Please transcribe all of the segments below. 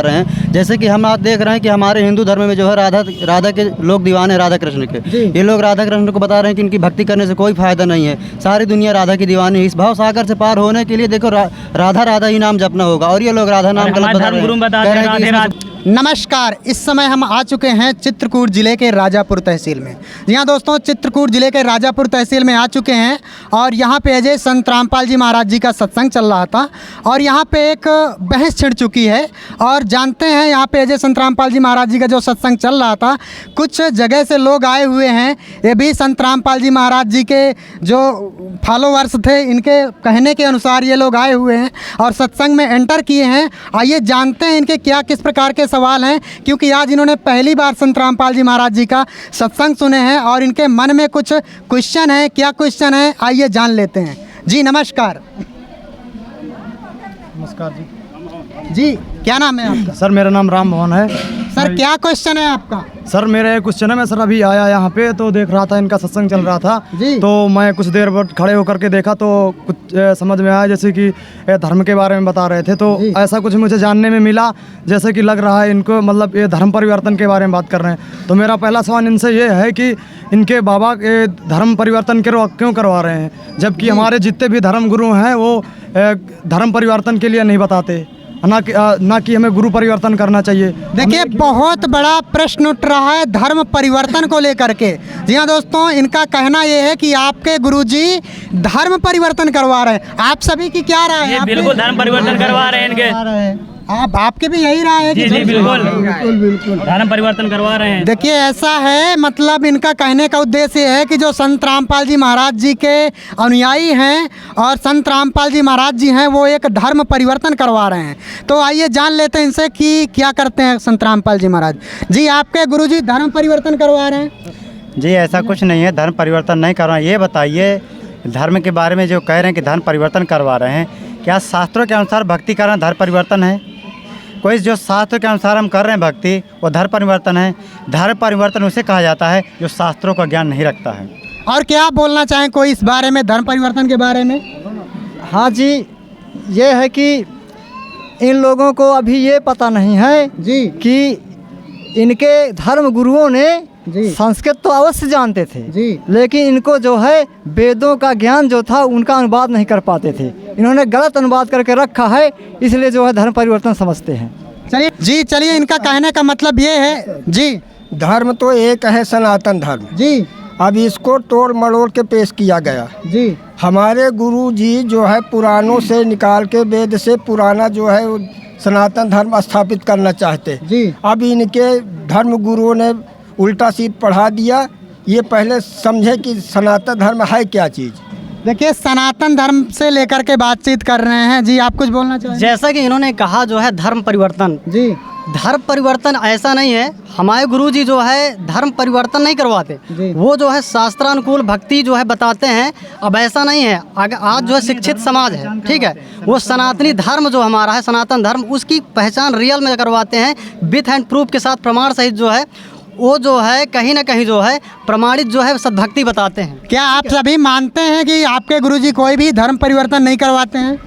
रहे हैं। जैसे कि हम आज देख रहे हैं कि हमारे हिंदू धर्म में जो है राधा के लोग दीवाने हैं, राधा कृष्ण के। ये लोग राधा कृष्ण को बता रहे हैं कि इनकी भक्ति करने से कोई फायदा नहीं है, सारी दुनिया राधा की दीवानी है। इस भाव सागर से पार होने के लिए देखो राधा राधा ही नाम जपना होगा, और ये लोग राधा नाम गलत बता रहे हैं। नमस्कार, इस समय हम आ चुके हैं चित्रकूट ज़िले के राजापुर तहसील में। जी हाँ दोस्तों, चित्रकूट ज़िले के राजापुर तहसील में आ चुके हैं और यहाँ पे अजय संत रामपाल जी महाराज जी का सत्संग चल रहा था और यहाँ पे एक बहस छिड़ चुकी है। और जानते हैं यहाँ पे अजय संत रामपाल जी महाराज जी का जो सत्संग चल रहा था, कुछ जगह से लोग आए हुए हैं। ये भी संत रामपाल जी महाराज जी के जो फॉलोवर्स थे, इनके कहने के अनुसार ये लोग आए हुए हैं और सत्संग में एंटर किए हैं। आइए जानते हैं इनके क्या किस प्रकार के सवाल हैं, क्योंकि आज इन्होंने पहली बार संत रामपाल जी महाराज जी का सत्संग सुने हैं और इनके मन में कुछ क्वेश्चन है। क्या क्वेश्चन है, आइए जान लेते हैं। जी नमस्कार। नमस्कार जी, क्या नाम है आपका? सर, मेरा नाम राम भवन है। सर क्या क्वेश्चन है आपका? सर मेरा एक क्वेश्चन है। मैं सर अभी आया यहाँ पे तो देख रहा था इनका सत्संग चल रहा था जी। तो मैं कुछ देर बाद खड़े होकर के देखा तो कुछ समझ में आया, जैसे कि धर्म के बारे में बता रहे थे। तो ऐसा कुछ मुझे जानने में मिला, जैसे कि लग रहा है इनको मतलब ये धर्म परिवर्तन के बारे में बात कर रहे हैं। तो मेरा पहला सवाल इनसे ये है कि इनके बाबा के धर्म परिवर्तन क्यों करवा रहे हैं, जबकि हमारे जितने भी धर्म गुरु हैं वो धर्म परिवर्तन के लिए नहीं बताते, ना कि हमें गुरु परिवर्तन करना चाहिए। देखिए, बहुत बड़ा प्रश्न उठ रहा है धर्म परिवर्तन को लेकर के। जी हाँ दोस्तों, इनका कहना ये है कि आपके गुरुजी धर्म परिवर्तन करवा रहे हैं। आप सभी की क्या राय है? बिल्कुल धर्म परिवर्तन करवा रहे हैं इनके। आपके भी यही राय है कि जी बिल्कुल धर्म परिवर्तन करवा रहे हैं। देखिए ऐसा है, मतलब इनका कहने का उद्देश्य है कि जो संत रामपाल जी महाराज जी के अनुयायी हैं और संत रामपाल जी महाराज जी हैं, वो एक धर्म परिवर्तन करवा रहे हैं। तो आइए जान लेते हैं इनसे कि क्या करते हैं संत रामपाल जी महाराज जी। आपके गुरुजी धर्म परिवर्तन करवा रहे हैं? जी ऐसा कुछ नहीं है, धर्म परिवर्तन नहीं करवा। ये बताइए, धर्म के बारे में जो कह रहे हैं कि धर्म परिवर्तन करवा रहे हैं, क्या शास्त्रों के अनुसार भक्ति करना धर्म परिवर्तन है? कोई जो शास्त्र के अनुसार हम कर रहे हैं भक्ति, वो धर्म परिवर्तन है। धर्म परिवर्तन उसे कहा जाता है जो शास्त्रों का ज्ञान नहीं रखता है। और क्या बोलना चाहें कोई इस बारे में, धर्म परिवर्तन के बारे में? हाँ जी, ये है कि इन लोगों को अभी ये पता नहीं है जी कि इनके धर्म गुरुओं ने संस्कृत तो अवश्य जानते थे जी, लेकिन इनको जो है वेदों का ज्ञान जो था उनका अनुवाद नहीं कर पाते थे। इन्होंने गलत अनुवाद करके रखा है, इसलिए जो है धर्म परिवर्तन समझते हैं। चलिए इनका कहने का मतलब ये है जी, धर्म तो एक है, सनातन धर्म जी। अब इसको तोड़ मड़ोड़ के पेश किया गया जी। हमारे गुरु जी जो है पुराणों से निकाल के, वेद से पुराना जो है सनातन धर्म स्थापित करना चाहते जी। अब इनके धर्म गुरुओं ने उल्टा सीध पढ़ा दिया। ये पहले समझे कि सनातन धर्म है क्या चीज़। देखिए, सनातन धर्म से लेकर के बातचीत कर रहे हैं जी। आप कुछ बोलना चाहेंगे? जैसा कि इन्होंने कहा जो है धर्म परिवर्तन, जी। धर्म परिवर्तन ऐसा नहीं है। हमारे गुरुजी जो है धर्म परिवर्तन नहीं करवाते, वो जो है शास्त्रानुकूल भक्ति जो है बताते हैं। अब ऐसा नहीं है, आज जो है शिक्षित समाज है, ठीक है, वो सनातनी धर्म जो हमारा है, सनातन धर्म, उसकी पहचान रियल में करवाते हैं, विथ एंड प्रूफ के साथ, प्रमाण सहित जो है वो जो है कहीं ना कहीं जो है प्रमाणित जो है सद्भक्ति बताते हैं। क्या आप सभी मानते हैं कि आपके गुरुजी कोई भी धर्म परिवर्तन नहीं करवाते हैं?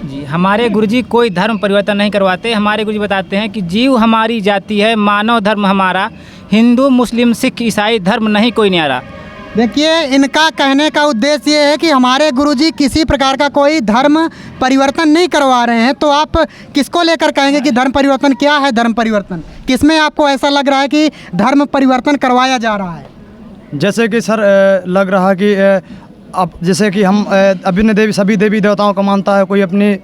जी, हमारे गुरुजी कोई धर्म परिवर्तन नहीं करवाते। हमारे गुरुजी बताते हैं कि जीव हमारी जाति है, मानव धर्म हमारा, हिंदू मुस्लिम सिख ईसाई धर्म नहीं कोई न्यारा। देखिए, इनका कहने का उद्देश्य ये है कि हमारे गुरुजी किसी प्रकार का कोई धर्म परिवर्तन नहीं करवा रहे हैं। तो आप किसको लेकर कहेंगे कि धर्म परिवर्तन क्या है? धर्म परिवर्तन किसमें आपको ऐसा लग रहा है कि धर्म परिवर्तन करवाया जा रहा है? जैसे कि सर लग रहा कि अब जैसे कि हम अभिन्न सभी देवी देवताओं को मानता है कोई अपनी,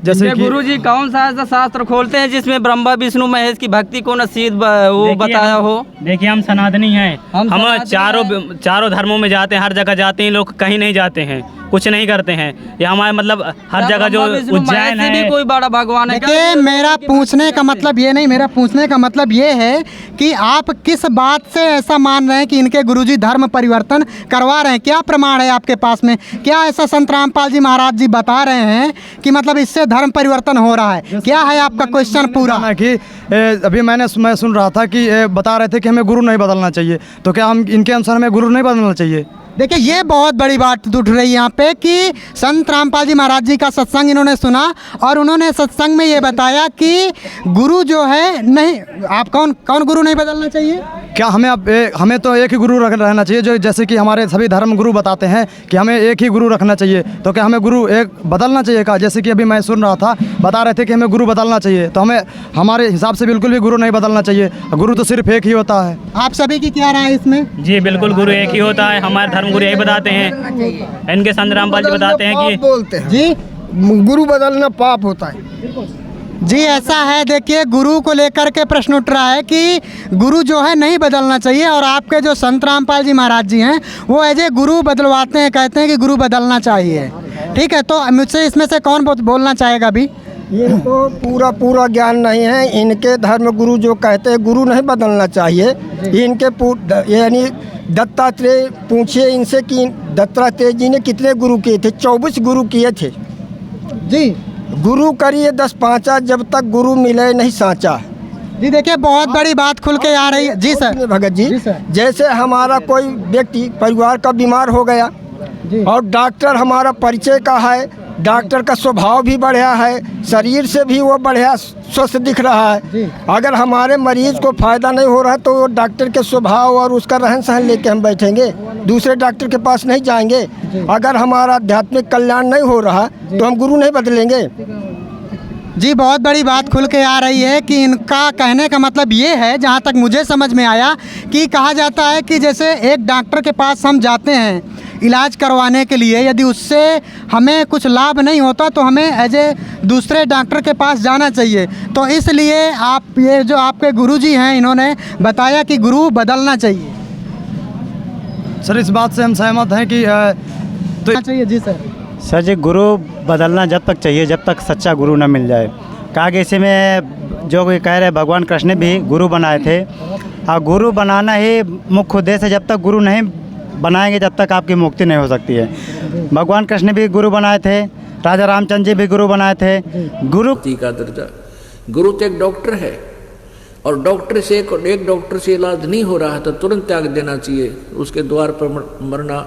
जैसे कि गुरुजी कौन सा ऐसा शास्त्र खोलते हैं जिसमें ब्रह्मा विष्णु महेश की भक्ति को नसीब वो बताया हो? देखिए, हम सनातनी हैं, हम चारों धर्मों में जाते हैं, हर जगह जाते हैं। लोग कहीं नहीं जाते हैं, कुछ नहीं करते हैं। ये हमारे मतलब हर जगह जो उज्जैन है, भी कोई बड़ा भगवान है। देखिए, मेरा पूछने का मतलब ये नहीं, मेरा पूछने का मतलब ये है कि आप किस बात से ऐसा मान रहे हैं कि इनके गुरुजी धर्म परिवर्तन करवा रहे हैं? क्या प्रमाण है आपके पास में? क्या ऐसा संत रामपाल जी महाराज जी बता रहे हैं कि मतलब इससे धर्म परिवर्तन हो रहा है? क्या है आपका क्वेश्चन पूरा? कि अभी मैं सुन रहा था कि बता रहे थे कि हमें गुरु नहीं बदलना चाहिए, तो क्या हम इनके अनुसार हमें गुरु नहीं बदलना चाहिए? देखिए ये बहुत बड़ी बात उठ रही है यहाँ पे कि संत रामपाल जी महाराज जी का सत्संग इन्होंने सुना और उन्होंने सत्संग में ये बताया कि गुरु जो है नहीं, आप कौन गुरु नहीं बदलना चाहिए? क्या हमें तो एक ही गुरु रहना चाहिए, जो जैसे कि हमारे सभी धर्म गुरु बताते हैं कि हमें एक ही गुरु रखना चाहिए। तो क्या हमें गुरु एक बदलना चाहिए का? जैसे कि अभी मैं सुन रहा था, बता रहे थे कि हमें गुरु बदलना चाहिए, तो हमें हमारे हिसाब से बिल्कुल भी गुरु नहीं बदलना चाहिए। गुरु तो सिर्फ एक ही होता है। आप सभी की क्या राय है इसमें? जी बिल्कुल, गुरु एक ही होता है। हमारे धर्म गुरु यही बताते हैं, इनके संत रामपाल जी बताते हैं कि बोलते हैं जी गुरु बदलना पाप होता है। जी ऐसा है। देखिए गुरु को लेकर के प्रश्न उठ रहा है कि गुरु जो है नहीं बदलना चाहिए, और आपके जो संत रामपाल जी महाराज जी हैं वो एज ए गुरु बदलवाते हैं, कहते हैं कि गुरु बदलना चाहिए। ठीक है, तो मुझसे इसमें से कौन बोलना चाहेगा अभी? इनको पूरा ज्ञान नहीं है। इनके धर्म गुरु जो कहते हैं गुरु नहीं बदलना चाहिए। इनके यानी दत्तात्रेय, पूछिए इनसे कि दत्तात्रेय जी ने कितने गुरु किए थे? 24 गुरु किए थे जी। गुरु करिए 10 पाँचा, जब तक गुरु मिले नहीं साँचा। जी देखिए बहुत बड़ी बात खुल के आ रही है। जी सर। भगत जी, जैसे हमारा कोई व्यक्ति परिवार का बीमार हो गया और डॉक्टर हमारा परिचय का है, डॉक्टर का स्वभाव भी बढ़िया है, शरीर से भी वो बढ़िया स्वस्थ दिख रहा है। अगर हमारे मरीज को फायदा नहीं हो रहा है तो वो डॉक्टर के स्वभाव और उसका रहन सहन लेके हम बैठेंगे, दूसरे डॉक्टर के पास नहीं जाएंगे। अगर हमारा आध्यात्मिक कल्याण नहीं हो रहा तो हम गुरु नहीं बदलेंगे। जी बहुत बड़ी बात खुल के आ रही है कि इनका कहने का मतलब ये है, जहाँ तक मुझे समझ में आया, कि कहा जाता है कि जैसे एक डॉक्टर के पास हम जाते हैं इलाज करवाने के लिए, यदि उससे हमें कुछ लाभ नहीं होता तो हमें एज ए दूसरे डॉक्टर के पास जाना चाहिए। तो इसलिए आप ये जो आपके गुरुजी हैं इन्होंने बताया कि गुरु बदलना चाहिए। सर इस बात से हम सहमत हैं कि तो चाहिए। जी सर जी, गुरु बदलना जब तक चाहिए जब तक सच्चा गुरु न मिल जाए। कहा कि इसी में जो कोई कह रहे भगवान कृष्ण ने भी गुरु बनाए थे, और गुरु बनाना ही मुख्य उद्देश्य है। जब तक गुरु नहीं बनाएंगे जब तक आपकी मुक्ति नहीं हो सकती है। भगवान कृष्ण भी गुरु बनाए थे, राजा रामचंद्र जी भी गुरु बनाए थे। गुरु का दर्जा, गुरु तो एक डॉक्टर है, और डॉक्टर से एक डॉक्टर से इलाज नहीं हो रहा है तो तुरंत त्याग देना चाहिए। उसके द्वार पर मरना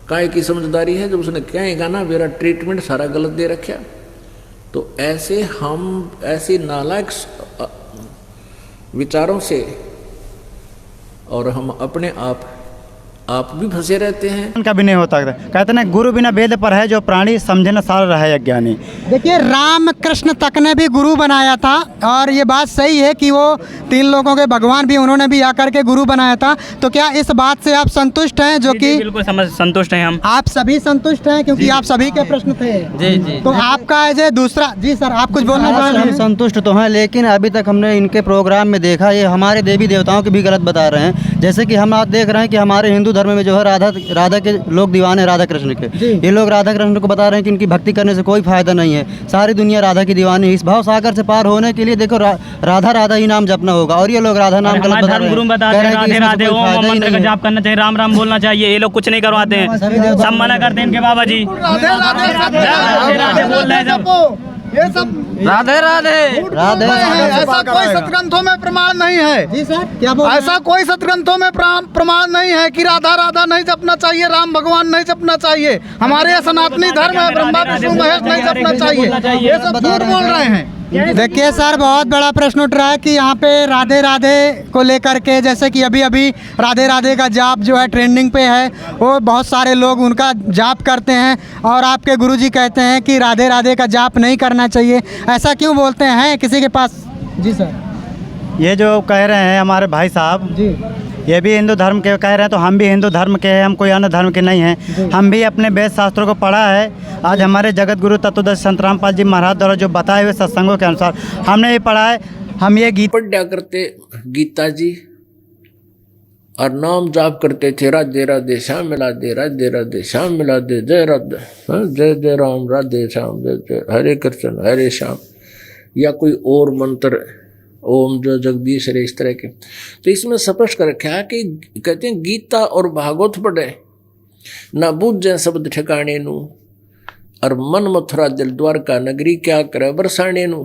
काय की समझदारी है जब उसने कहेगा ना मेरा ट्रीटमेंट सारा गलत दे रखा। तो ऐसे हम ऐसे नालायक विचारों से और हम अपने आप भी फंसे रहते हैं। उनका भी नहीं होता। कहते ना गुरु बिना वेद पर है, जो प्राणी समझे न सारा रहा है अज्ञानी। देखिए राम कृष्ण तक ने भी गुरु बनाया था, और ये बात सही है कि वो 3 लोगों के भगवान भी उन्होंने भी आकर के गुरु बनाया था। तो क्या इस बात से आप संतुष्ट हैं? जो कि बिल्कुल संतुष्ट हैं हम। आप सभी संतुष्ट हैं क्योंकि आप सभी के प्रश्न थे। जी। तो आपका एज ए दूसरा। जी सर आप कुछ बोलना चाह रहे हम हैं? संतुष्ट तो हैं, लेकिन अभी तक हमने इनके प्रोग्राम में देखा ये हमारे देवी देवताओं की भी गलत बता रहे हैं। जैसे कि हम आज देख रहे हैं कि हमारे हिंदू धर्म में जो है राधा के लोग दीवाने राधा कृष्ण के, ये लोग राधा कृष्ण को बता रहे हैं कि इनकी भक्ति करने से कोई फायदा नहीं है, सारी दुनिया राधा की दीवानी है। इस भाव सागर से पार होने के लिए देखो राधा ही नाम जपना होगा, और ये लोग राधा नाम गलत बता रहे हैं। गुरु बताते हैं राधे राधे ओम मंत्र का जाप करना चाहिए, राम राम बोलना चाहिए। ये लोग कुछ नहीं करवाते हैं, सब मना करते हैं इनके बाबा जी। राधे राधे बोल रहे हैं सब, ये सब राधे राधे राधे ऐसा कोई सतग्रंथों में प्रमाण नहीं है। जी सर क्या बोल रहे हैं? ऐसा कोई सतग्रंथों में प्रमाण नहीं है कि राधा नहीं जपना चाहिए, राम भगवान नहीं जपना चाहिए। हमारे यहाँ सनातनी धर्म है, ब्रह्मा विष्णु महेश नहीं जपना चाहिए। ये सब झूठ बोल रहे हैं। देखिए सर बहुत बड़ा प्रश्न उठ रहा है कि यहाँ पे राधे राधे को लेकर के, जैसे कि अभी राधे राधे का जाप जो है ट्रेंडिंग पे है, वो बहुत सारे लोग उनका जाप करते हैं, और आपके गुरुजी कहते हैं कि राधे राधे का जाप नहीं करना चाहिए। ऐसा क्यों बोलते हैं किसी के पास? जी सर। ये जो कह रहे हैं हमारे भाई साहब जी, ये भी हिंदू धर्म के कह रहे हैं, तो हम भी हिंदू धर्म के हैं, हम कोई अन्य धर्म के नहीं हैं। हम भी अपने वेद शास्त्रों को पढ़ा है। आज हमारे जगत गुरु तत्वदर्शी संत रामपाल जी महाराज द्वारा जो बताए हुए सत्संगों के अनुसार हमने भी पढ़ा है। हम ये गीत पढ़ा करते गीता जी और नाम जाप करते थे, राधे राधे श्याम मिला दे, राधे राधे श्याम मिला दे, जय राधे जय जय राम, राधे श्याम जय जय, हरे कृष्ण हरे श्याम, या कोई और मंत्र ओम जो जगदीश रे, इस तरह के। तो इसमें स्पष्ट कर रखा है कि कहते हैं गीता और भागवत पढ़े ना बूझे शब्द ठिकाने नू, और मन मथुरा दिल द्वारका नगरी क्या करे बरसाने नू।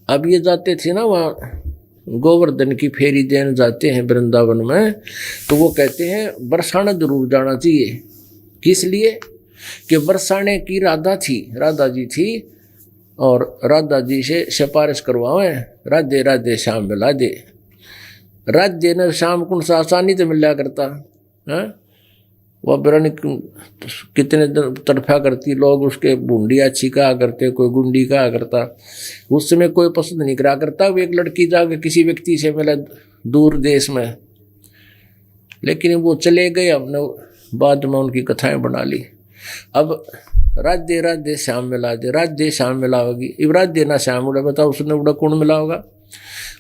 अब ये जाते थे ना वहाँ गोवर्धन की फेरी देने जाते हैं वृंदावन में, तो वो कहते हैं बरसाना जरूर जाना चाहिए। किस लिए? कि बरसाने की राधा जी थी और राधा जी से सिफारिश करवाए, राधे राधे श्याम मिला दे। राधे ने श्याम को आसानी से मिला करता है, वह बिरन कितने तड़फा करती, लोग उसके बूंदी अच्छी कहा करते, कोई गुंडी कहा करता। उस समय कोई पसंद नहीं करा करता। वो एक लड़की जाकर किसी व्यक्ति से मिला दूर देश में, लेकिन वो चले गए, हमने बाद में उनकी कथाएं बना ली। अब राधे राधे श्याम मिला दे, राधे श्याम मिला होगी, अब राधे ना श्याम उड़ा, बताओ उसने उड़ा कौन मिला होगा?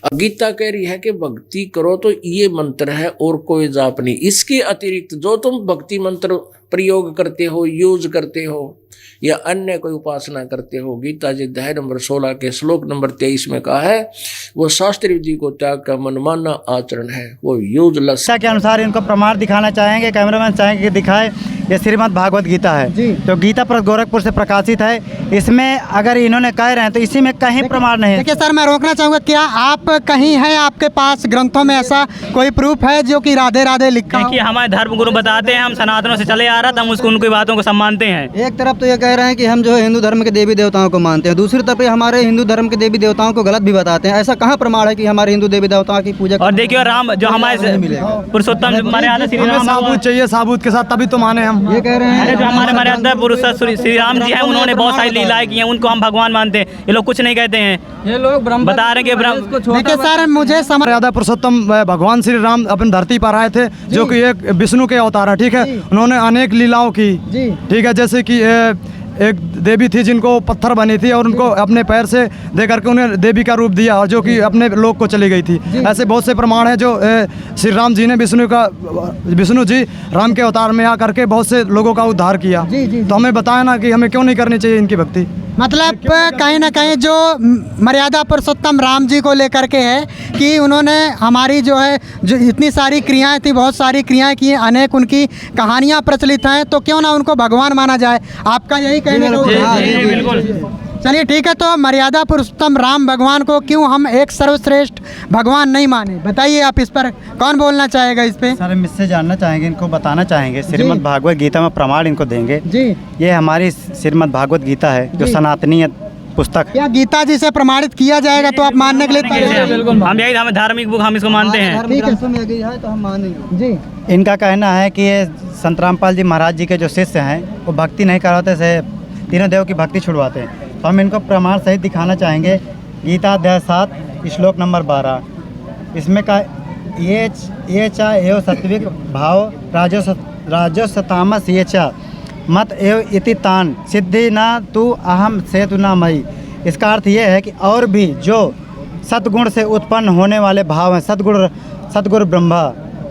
अब गीता कह रही है कि भक्ति करो तो ये मंत्र है और कोई जाप नहीं। इसके अतिरिक्त जो तुम भक्ति मंत्र प्रयोग करते हो, यूज करते हो या अन्य कोई उपासना करते हो, गीता जी अध्याय नंबर 16 के श्लोक नंबर 23 में कहा है, वो शास्त्री विधि को त्याग का मनमाना आचरण है, वो यूजलेस। के अनुसार इनको प्रमाण दिखाना चाहेंगे, कैमरामैन चाहेंगे कि दिखाए। ये श्रीमद् भागवत गीता है तो गीता प्रेस गोरखपुर से प्रकाशित है। इसमें अगर इन्होंने कह रहे हैं तो इसी में कहीं प्रमाण नहीं है। देखिए सर, मैं रोकना चाहूँगा, क्या आप कहीं है आपके पास ग्रंथों में ऐसा कोई प्रूफ है जो कि राधे राधे लिखा हो? देखिए हमारे धर्म गुरु बताते हैं, हम सनातनों से चले आ रहा था, हम उसको उनकी बातों को सम्मानते हैं। एक तरफ तो ये कह रहे हैं कि हम जो है हिंदू धर्म के देवी देवताओं को मानते हैं, दूसरी तरफ हमारे हिंदू धर्म के देवी देवताओं को गलत भी बताते हैं। ऐसा कहाँ प्रमाण है कि हमारे हिंदू देवी देवताओं की पूजा? और देखिए राम जो हमारे पुरुषोत्तम मर्यादा श्री राम, साबुत चाहिए, साबुत के साथ तभी तो माने हम। ये कह रहे हैं जो हमारे मर्यादा पुरुष श्री राम जी हैं, उन्होंने बहुत सारी लीलाएं की हैं, उनको हम भगवान मानते हैं। ये लोग कुछ नहीं कहते हैं, ये लोग बता रहे हैं कि देखिए सर, मुझे समझ मर्यादा पुरुषोत्तम भगवान श्री राम अपनी धरती पर आए थे, जो कि एक विष्णु के अवतार है, ठीक है। उन्होंने अनेक लीलाओं की, ठीक है, जैसे कि एक देवी थी जिनको पत्थर बनी थी और उनको अपने पैर से दे करके उन्हें देवी का रूप दिया और जो कि अपने लोक को चली गई थी। ऐसे बहुत से प्रमाण हैं जो श्री राम जी ने विष्णु जी राम के अवतार में आकर के बहुत से लोगों का उद्धार किया। तो हमें बताया ना कि हमें क्यों नहीं करनी चाहिए इनकी भक्ति। मतलब कहीं ना कहीं जो मर्यादा पुरुषोत्तम राम जी को लेकर के है कि उन्होंने हमारी जो है जो इतनी सारी क्रियाएं थी, बहुत सारी क्रियाएं की, अनेक उनकी कहानियां प्रचलित हैं, तो क्यों ना उनको भगवान माना जाए। आपका यही कहने का? चलिए ठीक है, तो मर्यादा पुरुषोत्तम राम भगवान को क्यों हम एक सर्वश्रेष्ठ भगवान नहीं माने? बताइए आप, इस पर कौन बोलना चाहेगा? इस पे सर हम इससे जानना चाहेंगे, इनको बताना चाहेंगे, श्रीमद् भागवत गीता में प्रमाण इनको देंगे जी। ये हमारी श्रीमद् भागवत गीता है जो सनातनी पुस्तक। क्या गीता जी से प्रमाणित किया जाएगा तो आप मानने के लिए तैयार हैं? हम यही हमें धार्मिक बुक हम इसको मानते हैं। तो हम मानेंगे जी। इनका कहना है कि ये संत रामपाल जी महाराज जी के जो शिष्य हैं वो भक्ति नहीं करवाते से तीनों देव की भक्ति छुड़वाते हैं। तो हम इनको प्रमाण सहित दिखाना चाहेंगे। गीता अध्याय 7 श्लोक नंबर 12, इसमें का ये चा एव सात्विक भाव राजस तामस ये चा मत एव इति तान सिद्धि ना तू अहम सेतु ना मई। इसका अर्थ ये है कि और भी जो सतगुण से उत्पन्न होने वाले भाव हैं, सतगुण ब्रह्मा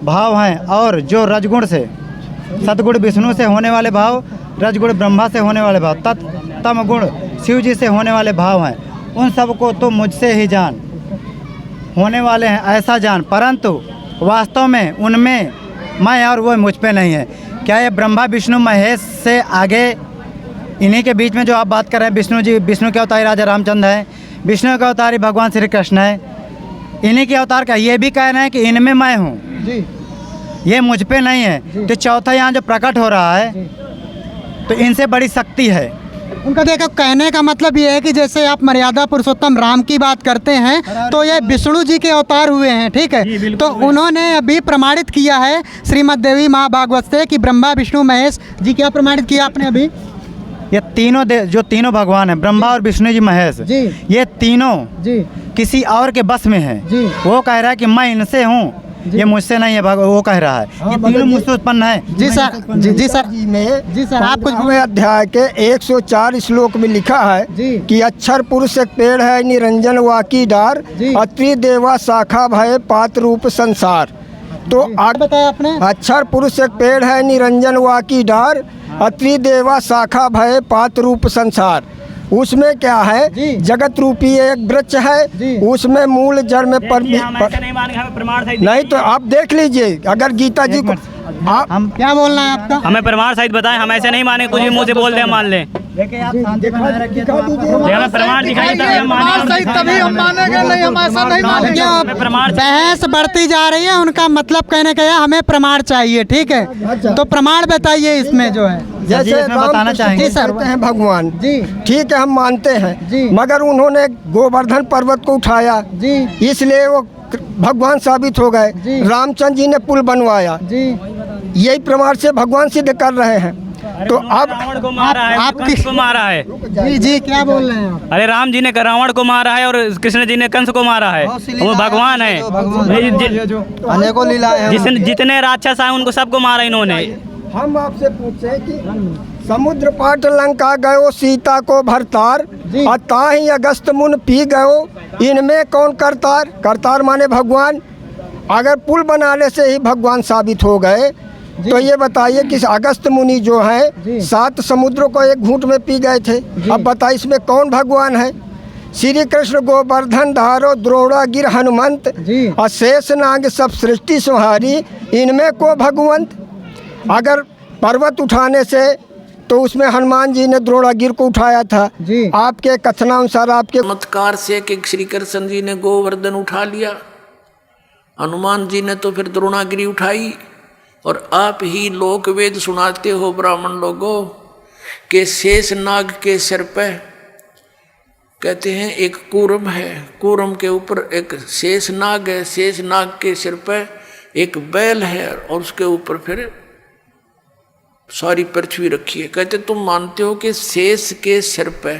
भाव हैं, और जो रजगुण से सतगुण विष्णु से होने वाले भाव, रजगुण ब्रह्मा से होने वाले भाव, तम गुण शिव जी से होने वाले भाव हैं, उन सब को तो मुझसे ही जान, होने वाले हैं ऐसा जान, परंतु वास्तव में उनमें मैं और वो मुझ पे नहीं है। क्या ये ब्रह्मा विष्णु महेश से आगे इन्हीं के बीच में जो आप बात कर रहे हैं, विष्णु जी, विष्णु के अवतारी राजा रामचंद्र है, विष्णु के अवतारी भगवान श्री कृष्ण है, इन्हीं के अवतार का ये भी कहना है कि इनमें मैं हूँ, ये मुझ पे नहीं है। तो चौथा यहाँ जो प्रकट हो रहा है तो इनसे बड़ी शक्ति है। उनका देखो कहने का मतलब ये है कि जैसे आप मर्यादा पुरुषोत्तम राम की बात करते हैं तो ये विष्णु जी के अवतार हुए हैं, ठीक है। तो उन्होंने अभी प्रमाणित किया है श्रीमद् देवी महाभागवत से कि ब्रह्मा विष्णु महेश जी। क्या प्रमाणित किया आपने अभी? ये तीनों जो तीनों भगवान हैं, ब्रह्मा और विष्णु जी महेश जी, ये तीनों जी किसी और के बस में हैं जी। वो कह रहा है कि मैं इनसे हूँ, ये मुझसे नहीं है, वो कह रहा है ये तीनों मुझसे उत्पन्न है। जी सर, जी सर, जी सर, आप कुछ अध्याय के 104 श्लोक में लिखा है कि अक्षर पुरुष एक पेड़ है, निरंजन वाकी डार, अत्रि देवा शाखा भय पात्र रूप संसार। तो आगे बताया आपने, अक्षर पुरुष एक पेड़ है, निरंजन वाकी डार, अत्रि देवा शाखा भय पात्र रूप संसार। उसमें क्या है, जगत रूपी एक वृक्ष है, उसमें मूल जड़ में नहीं। तो आप देख लीजिए, अगर गीता जी को हम क्या बोलना है आपका? हमें प्रमाण सहित बताएं, हम ऐसे नहीं माने कुछ भी मुंह से बोल दे मान लें। देखिए आप शांति बनाए रखिए तो हमें प्रमाण दिखाइए तभी हम मानेंगे। तभी हम मानेंगे, नहीं हम ऐसा नहीं मानेंगे। हमें प्रमाण बहस बढ़ती जा रही है, उनका मतलब कहने का है हमें प्रमाण चाहिए, ठीक है। तो प्रमाण बताइए इसमें जो है। जैसे इसमें बताना चाहेंगे। जी सर, करते हैं भगवान जी ठीक है, हम मानते हैं जी। मगर उन्होंने गोवर्धन पर्वत को उठाया जी इसलिए वो भगवान साबित हो गए। जी। रामचंद्र जी ने पुल बनवाया, जी। यही प्रमाण से भगवान सिद्ध कर रहे हैं। तो अब रावण को मारा है, आप कंस को मारा है। जी जी क्या बोल रहे हैं आप? अरे राम जी ने रावण को मारा है और कृष्ण जी ने कंस को मारा है। वो भगवान है। अनेकों लीलाएं हैं। जितने राक्षस आए उनको सबको मारा इन्होंने। हम आपसे पूछे कि समुद्र पाट लंका गयो सीता को भरतार, और ताही अगस्त मुन पी गयो, इनमें कौन करतार? करतार माने भगवान। अगर पुल बनाने से ही भगवान साबित हो गए तो ये बताइए कि अगस्त मुनि जो है 7 समुद्रों को एक घूंट में पी गए थे। अब बताइए इसमें कौन भगवान है? श्री कृष्ण गोवर्धन धारो द्रोणागिर हनुमंत, और शेष नाग सब सृष्टि संहारी, इनमें को भगवंत? अगर पर्वत उठाने से तो उसमें हनुमान जी ने द्रोणागिर को उठाया था। आपके कथनानुसार आपके चमत्कार से कि श्री कृष्ण जी ने गोवर्धन उठा लिया, हनुमान जी ने तो फिर द्रोणागिरी उठाई, और आप ही लोक वेद सुनाते हो ब्राह्मण लोगों के शेष नाग के सिर पे कहते हैं एक कूर्म है, कूर्म के ऊपर एक शेष नाग है, शेष नाग के सिर पे एक बैल है, और उसके ऊपर फिर सारी पृथ्वी रखी है। कहते तुम मानते हो कि शेष के सिर पे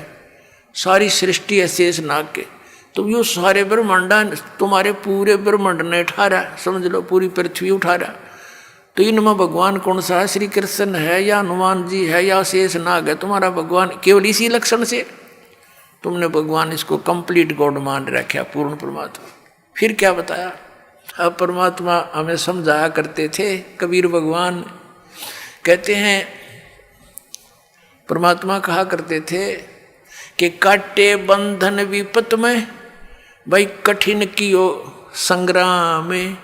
सारी सृष्टि है शेष नाग के, तो यो सारे ब्रह्मांडा तुम्हारे पूरे ब्रह्मांड ने उठा रहा, समझ लो पूरी पृथ्वी उठा रहा। तो इनमें भगवान कौन सा है? श्री कृष्ण है या हनुमान जी है या शेष नाग है? तुम्हारा भगवान केवल इसी लक्षण से तुमने भगवान इसको कंप्लीट गॉड मान रखा, पूर्ण परमात्मा। फिर क्या बताया? अब परमात्मा हमें समझाया करते थे कबीर भगवान कहते हैं, परमात्मा कहा करते थे कि काटे बंधन विपत में, भाई कठिन कियो संग्राम में,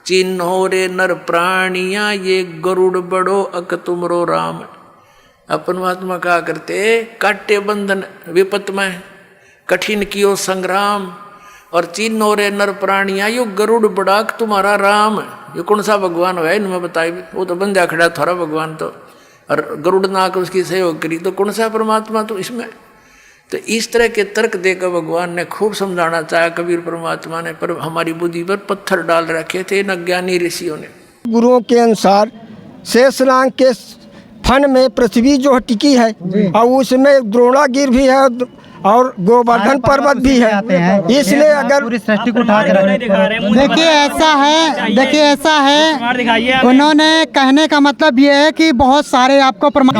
चिन्हो रे नर प्राणिया ये गरुड़ बड़ो अक तुमरो राम। अब परमात्मा कहा करते काटे बंधन विपत में, कठिन कियो संग्राम, और चिन्हो रे नर प्राणिया यो गरुड़ बड़ाक तुम्हारा राम। ये कौन सा भगवान है इनमें बताइए? वो तो बंजा खड़ा थोड़ा भगवान तो, और गरुड़ नाक उसकी सहयोग करी, तो कौन सा परमात्मा? तो इसमें तो इस तरह के तर्क देकर भगवान ने खूब समझाना चाहा कबीर परमात्मा ने, पर हमारी बुद्धि पर पत्थर डाल रखे थे इन अज्ञानी ऋषियों ने। गुरुओं के अनुसार शेषनाग के फन में पृथ्वी जो टिकी है, और उसमें द्रोणागिर भी है और गोवर्धन पर्वत भी है, इसलिए अगर पूरी सृष्टि को उठा कर देखिए ऐसा है उन्होंने कहने का मतलब ये है कि बहुत सारे आपको प्रमाण